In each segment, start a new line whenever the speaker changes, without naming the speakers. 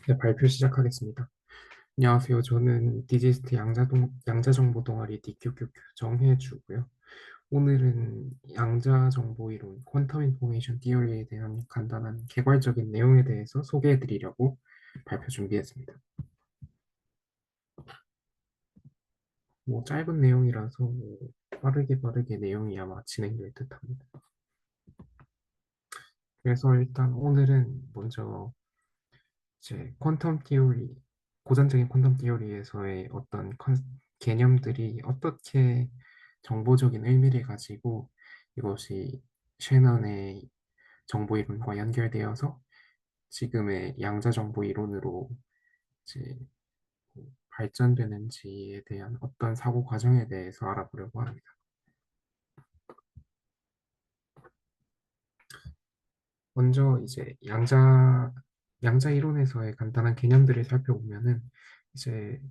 네, 발표 시작하겠습니다. 안녕하세요. 저는 디지스트 양자정보 동아리 DQQQ 정혜주고요. 오늘은 양자정보이론, 퀀텀 인포메이션 티어리에 대한 간단한 개괄적인 내용에 대해서 소개해 드리려고 발표 준비했습니다. 짧은 내용이라서 빠르게 내용이 아마 진행될 듯합니다. 그래서 일단 오늘은 먼저 이제 퀀텀 티오리, 고전적인 퀀텀 티오리에서의 개념들이 어떻게 정보적인 의미를 가지고 이것이 셰넌의 정보 이론과 연결되어서 지금의 양자 정보 이론으로 이제 발전되는지에 대한 어떤 사고 과정에 대해서 알아보려고 합니다. 먼저 이제 양자 이론에서의 간단한 개념들을 살펴보면은 이제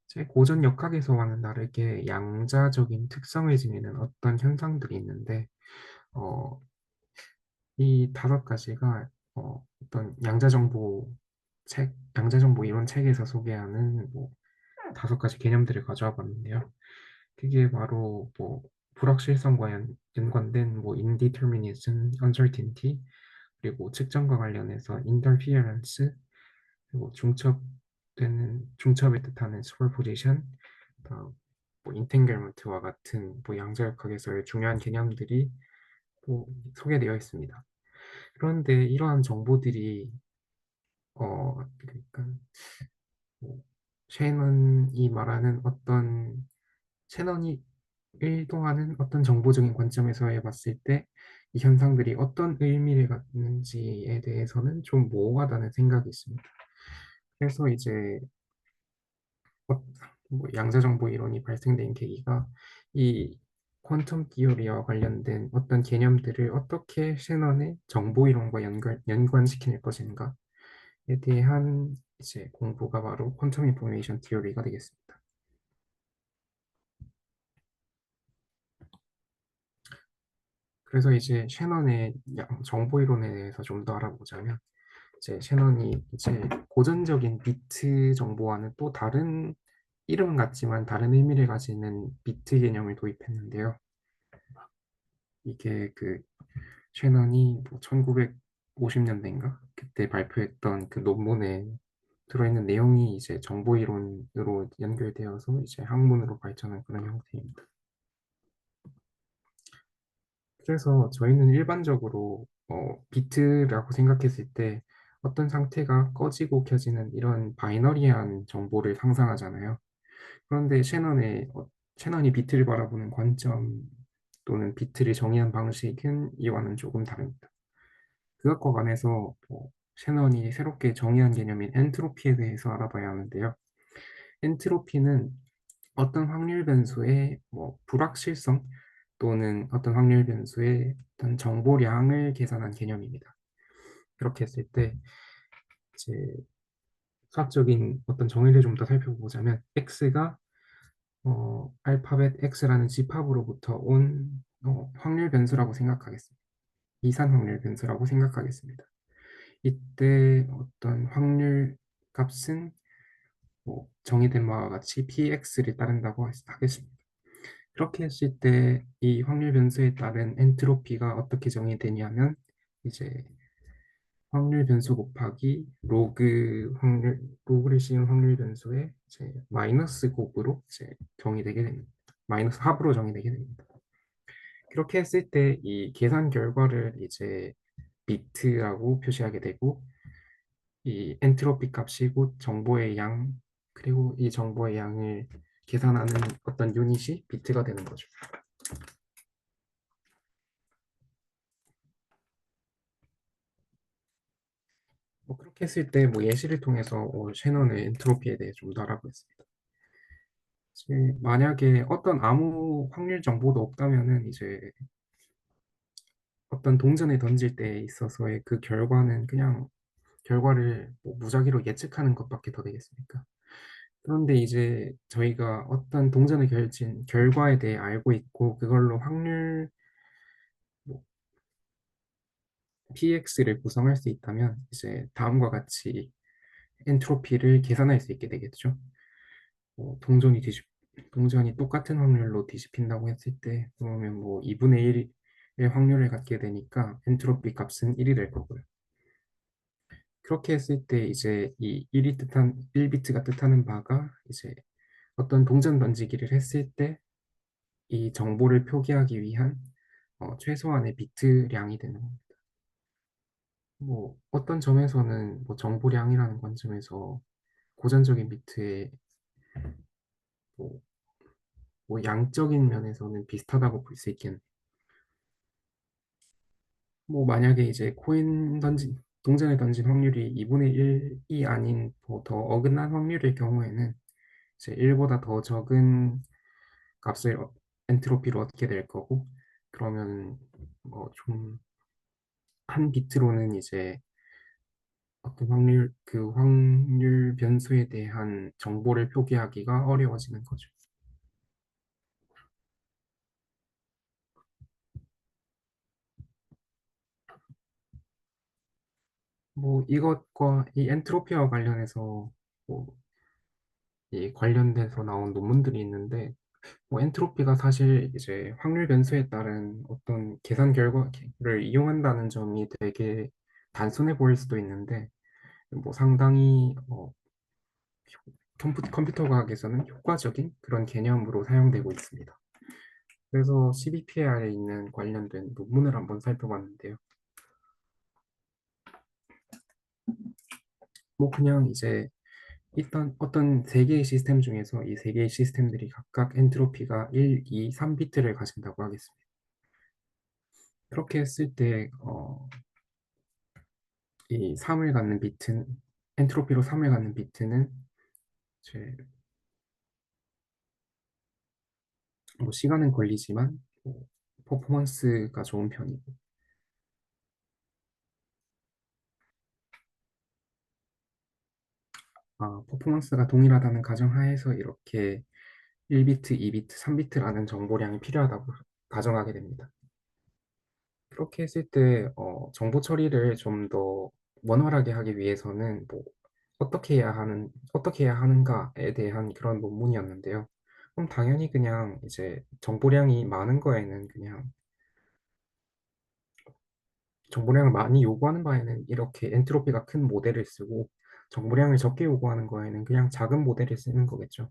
제 고전 역학에서와는 다르게 양자적인 특성을 지니는 어떤 현상들이 있는데, 어, 이 다섯 가지가 어떤 양자정보 이론 책에서 소개하는 다섯 가지 개념들을 가져와 봤는데요. 그게 바로 불확실성과 연관된 indeterminism, uncertainty, 그리고 측정과 관련해서 interference, 그리고 중첩을 뜻하는 superposition, 다음 인텐글먼트와 같은 양자역학에서의 중요한 개념들이 또 소개되어 있습니다. 그런데 이러한 정보들이 그러니까 뭐 셰넌이 말하는 셰넌이 일동하는 어떤 정보적인 관점에서 봤을 때 이 현상들이 어떤 의미를 갖는지에 대해서는 좀 모호하다는 생각이 있습니다. 그래서 이제 어, 양자정보 이론이 발생된 계기가 이 퀀텀 티오리와 관련된 어떤 개념들을 어떻게 셰넌의 정보 이론과 연관시킬 것인가에 대한 이제 공부가 바로 퀀텀 인포메이션 티오리가 되겠습니다. 그래서 이제 셰넌의 정보 이론에 대해서 좀 더 알아보자면 이제 셰넌이 이제 고전적인 비트 정보와는 또 다른 이름은 같지만 다른 의미를 가지는 비트 개념을 도입했는데요. 이게 셰넌이 1950년대인가 그때 발표했던 그 논문에 들어있는 내용이 이제 정보 이론으로 연결되어서 이제 학문으로 발전한 그런 형태입니다. 그래서 저희는 일반적으로 비트라고 생각했을 때 어떤 상태가 꺼지고 켜지는 이런 바이너리한 정보를 상상하잖아요. 그런데 셰넌이 비트를 바라보는 관점 또는 비트를 정의한 방식은 이와는 조금 다릅니다. 그것과 관해서 셰넌이 새롭게 정의한 개념인 엔트로피에 대해서 알아봐야 하는데요. 엔트로피는 어떤 확률 변수의 불확실성 또는 어떤 확률 변수의 어떤 정보량을 계산한 개념입니다. 그렇게 했을 때 이제 수학적인 어떤 정의를 좀 더 살펴보자면 x가 알파벳 x라는 집합으로부터 온 확률 변수라고 생각하겠습니다. 이산 확률 변수라고 생각하겠습니다. 이때 어떤 확률 값은 정의된 바와 같이 px를 따른다고 하겠습니다. 그렇게 했을 때 이 확률 변수에 따른 엔트로피가 어떻게 정의되냐면 이제 확률 변수 곱하기 로그를 씌운 확률 변수의 이제 마이너스 곱으로 이제 정의되게 됩니다. 마이너스 합으로 정의되게 됩니다. 그렇게 했을 때 이 계산 결과를 이제 비트라고 표시하게 되고 이 엔트로피 값이 곧 정보의 양 그리고 이 정보의 양을 계산하는 어떤 유닛이 비트가 되는 거죠. 그렇게 했을 때 예시를 통해서 셰넌의 엔트로피에 대해 좀 더 알아보겠습니다. 만약에 어떤 아무 확률 정보도 없다면은 이제 어떤 동전을 던질 때 있어서의 그 결과는 그냥 결과를 무작위로 예측하는 것밖에 더 되겠습니까? 그런데 이제 저희가 어떤 동전을 결진 결과에 대해 알고 있고 그걸로 확률 뭐, px를 구성할 수 있다면 이제 다음과 같이 엔트로피를 계산할 수 있게 되겠죠. 뭐 동전이 똑같은 확률로 뒤집힌다고 했을 때 그러면 뭐 2분의 1의 확률을 갖게 되니까 엔트로피 값은 1이 될 거고요. 그렇게 했을 때 이제 이 1비트가 뜻하는 바가 이제 어떤 동전 던지기를 했을 때 이 정보를 표기하기 위한 최소한의 비트량이 되는 겁니다. 뭐 어떤 점에서는 뭐 정보량이라는 관점에서 고전적인 비트의 뭐, 뭐 양적인 면에서는 비슷하다고 볼 수 있겠네요. 뭐 만약에 이제 동전을 던진 확률이 2분의 1이 아닌 뭐더 어긋난 확률일 경우에는 이제 1보다 더 적은 값을 엔트로피로 얻게 될 거고 그러면 뭐 좀 한 비트로는 이제 어떤 그 확률 변수에 대한 정보를 표기하기가 어려워지는 거죠. 뭐 이것과 이 엔트로피와 관련해서 뭐 이 관련돼서 나온 논문들이 있는데 뭐 엔트로피가 사실 이제 확률 변수에 따른 어떤 계산 결과를 이용한다는 점이 되게 단순해 보일 수도 있는데 뭐 상당히 컴퓨터 과학에서는 효과적인 그런 개념으로 사용되고 있습니다. 그래서 CVPA에 있는 관련된 논문을 한번 살펴봤는데요. 뭐 그냥 이제 일단 어떤 세 개의 시스템 중에서 이 세 개의 시스템들이 각각 엔트로피가 1, 2, 3비트를 가진다고 하겠습니다. 그렇게 했을 때 이 3을 갖는 비트는 엔트로피로 3을 갖는 비트는 이제 뭐 시간은 걸리지만 뭐 퍼포먼스가 좋은 편이고 퍼포먼스가 동일하다는 가정하에서 이렇게 1비트, 2비트, 3비트라는 정보량이 필요하다고 가정하게 됩니다. 그렇게 했을 때 정보 처리를 좀 더 원활하게 하기 위해서는 뭐 어떻게 해야 하는가에 대한 그런 논문이었는데요. 그럼 당연히 그냥 이제 정보량이 많은 거에는 그냥 정보량을 많이 요구하는 바에는 이렇게 엔트로피가 큰 모델을 쓰고 정보량을 적게 요구하는 거에는 그냥 작은 모델을 쓰는 거겠죠.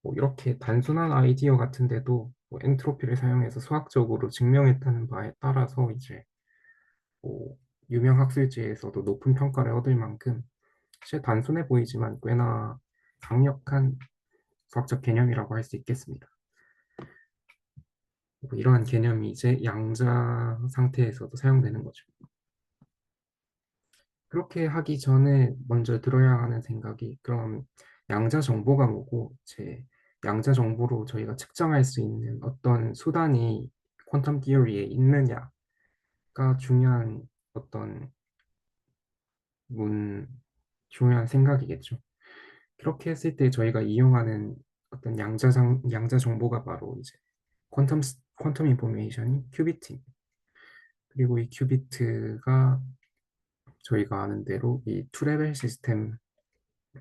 뭐 이렇게 단순한 아이디어 같은데도 뭐 엔트로피를 사용해서 수학적으로 증명했다는 바에 따라서 이제 뭐 유명 학술지에서도 높은 평가를 얻을 만큼 사실 단순해 보이지만 꽤나 강력한 수학적 개념이라고 할 수 있겠습니다. 뭐 이러한 개념이 이제 양자 상태에서도 사용되는 거죠. 그렇게 하기 전에 먼저 들어야 하는 생각이 그럼 양자 정보가 뭐고 제 양자 정보로 저희가 측정할 수 있는 어떤 수단이 퀀텀 티어리에 있느냐가 중요한 어떤 문 중요한 생각이겠죠. 그렇게 했을 때 저희가 이용하는 어떤 양자 정보가 바로 이제 퀀텀 인포메이션이 큐비트 그리고 이 큐비트가 저희가 아는 대로 이 투레벨 시스템을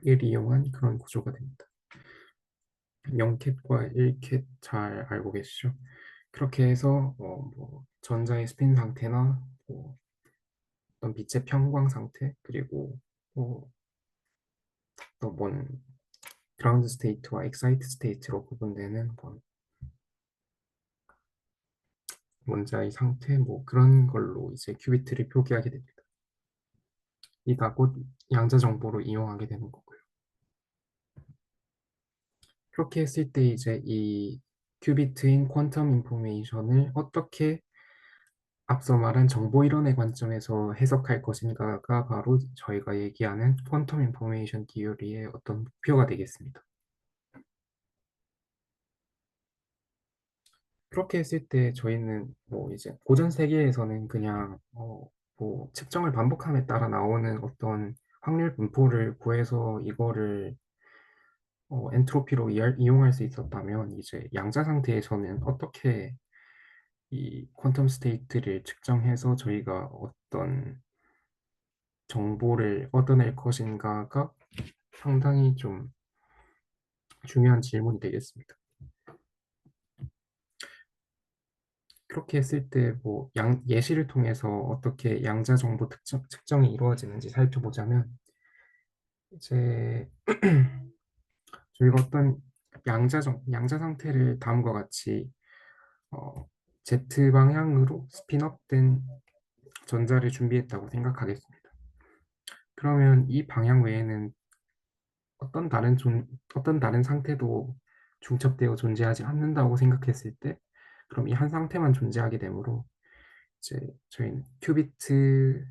이용한 그런 구조가 됩니다. 0캣과 1캣 잘 알고 계시죠? 그렇게 해서 뭐 전자의 스핀 상태나 뭐 어떤 빛의 평광 상태 그리고 또뭔 그라운드 스테이트와 엑사이트 스테이트로 구분되는 뭐 원자의 상태 뭐 그런 걸로 이제 큐비트를 표기하게 됩니다. 이가 곧 양자 정보로 이용하게 되는 거고요. 그렇게 했을 때 이제 이 큐비트인 퀀텀 인포메이션을 어떻게 앞서 말한 정보 이론의 관점에서 해석할 것인가가 바로 저희가 얘기하는 퀀텀 인포메이션 디어리의 어떤 목표가 되겠습니다. 그렇게 했을 때 저희는 뭐 이제 고전 세계에서는 그냥 뭐 측정을 반복함에 따라 나오는 어떤 확률 분포를 구해서 이거를 엔트로피로 이용할 수 있었다면 이제 양자 상태에서는 어떻게 이 퀀텀 스테이트를 측정해서 저희가 어떤 정보를 얻어낼 것인가가 상당히 좀 중요한 질문이 되겠습니다. 그렇게 했을 때 뭐 예시를 통해서 어떻게 양자 정보 측정이 이루어지는지 살펴보자면 이제 저희가 어떤 양자 상태를 다음과 같이 어, Z 방향으로 스핀업된 전자를 준비했다고 생각하겠습니다. 그러면 이 방향 외에는 어떤 다른 상태도 중첩되어 존재하지 않는다고 생각했을 때, 그럼 이 한 상태만 존재하게 되므로 이제 저희는 큐비트를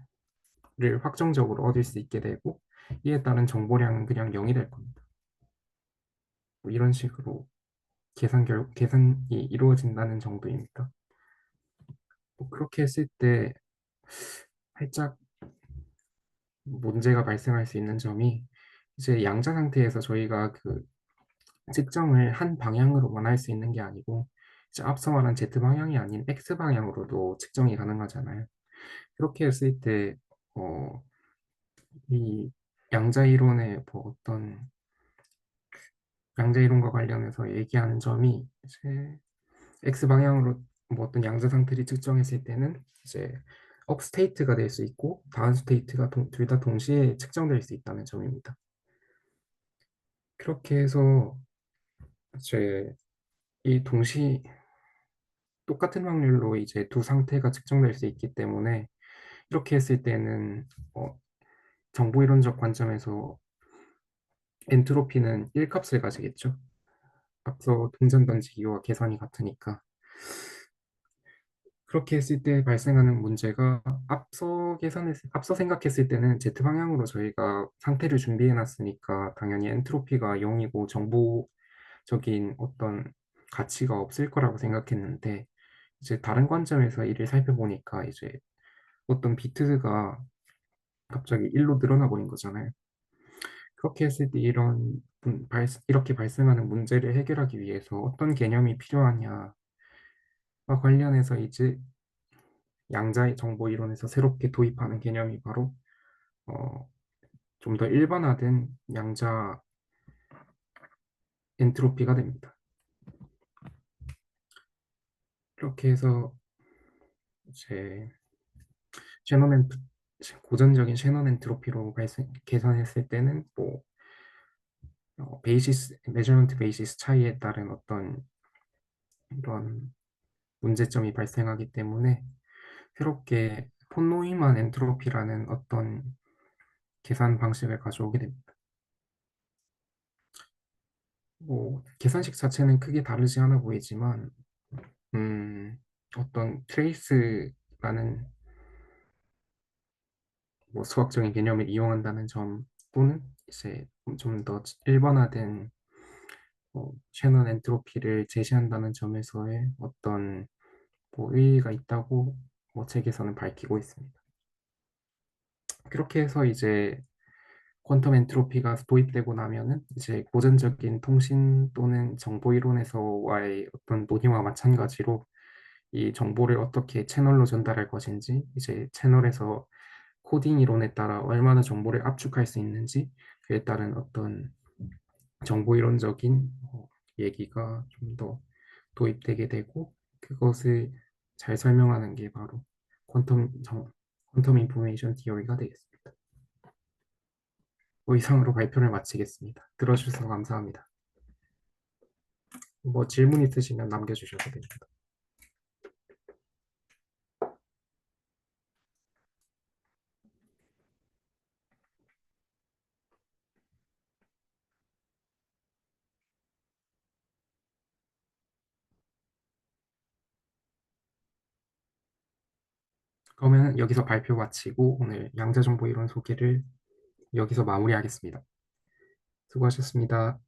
확정적으로 얻을 수 있게 되고, 이에 따른 정보량은 그냥 0이 될 겁니다. 뭐 이런 식으로 계산이 이루어진다는 정도입니다. 뭐 그렇게 했을 때 살짝 문제가 발생할 수 있는 점이 이제 양자 상태에서 저희가 그 측정을 한 방향으로 원할 수 있는 게 아니고 이제 앞서 말한 Z 방향이 아닌 X 방향으로도 측정이 가능하잖아요. 그렇게 했을 때 이 양자 이론의 뭐 어떤 양자 이론과 관련해서 얘기하는 점이 이제 X 방향으로 뭐 어떤 양자 상태를 측정했을 때는 이제 업 스테이트가 될 수 있고 다운 스테이트가 둘 다 동시에 측정될 수 있다는 점입니다. 그렇게 해서 이제 이 똑같은 확률로 이제 두 상태가 측정될 수 있기 때문에 이렇게 했을 때는 정보 이론적 관점에서 엔트로피는 1값을 가지겠죠. 앞서 동전 던지기와 계산이 같으니까. 그렇게 했을 때 발생하는 문제가 앞서 생각했을 때는 Z 방향으로 저희가 상태를 준비해 놨으니까 당연히 엔트로피가 0이고 정보적인 어떤 가치가 없을 거라고 생각했는데 이제 다른 관점에서 이를 살펴보니까 이제 어떤 비트가 갑자기 1로 늘어나 버린 거잖아요. 그렇게 했을 때 이렇게 발생하는 문제를 해결하기 위해서 어떤 개념이 필요하냐와 관련해서 이제 양자의 정보 이론에서 새롭게 도입하는 개념이 바로 어, 좀 더 일반화된 양자 엔트로피가 됩니다. 이렇게 해서 이제 셰논 엔 고전적인 셰논 엔트로피로 계산했을 때는 뭐 메저먼트 베이시스 차이에 따른 어떤 이런 문제점이 발생하기 때문에 새롭게 폰 노이만 엔트로피라는 어떤 계산 방식을 가져오게 됩니다. 뭐 계산식 자체는 크게 다르지 않아 보이지만 어떤 트레이스라는 뭐 수학적인 개념을 이용한다는 점 또는 이제 좀 더 일반화된 셰넌 엔트로피를 제시한다는 점에서의 어떤 뭐 의의가 있다고 뭐 책에서는 밝히고 있습니다. 그렇게 해서 이제 퀀텀 엔트로피가 도입되고 나면은 이제 고전적인 통신 또는 정보 이론에서와의 어떤 논의와 마찬가지로 이 정보를 어떻게 채널로 전달할 것인지 이제 채널에서 코딩 이론에 따라 얼마나 정보를 압축할 수 있는지 그에 따른 어떤 정보 이론적인 얘기가 좀 더 도입되게 되고 그것을 잘 설명하는 게 바로 퀀텀 인포메이션 티어리가 되겠습니다. 이상으로 발표를 마치겠습니다. 들어주셔서 감사합니다. 뭐 질문 있으시면 남겨주셔도 됩니다. 그러면 여기서 발표 마치고 오늘 양자정보 이론 소개를 여기서 마무리하겠습니다. 수고하셨습니다.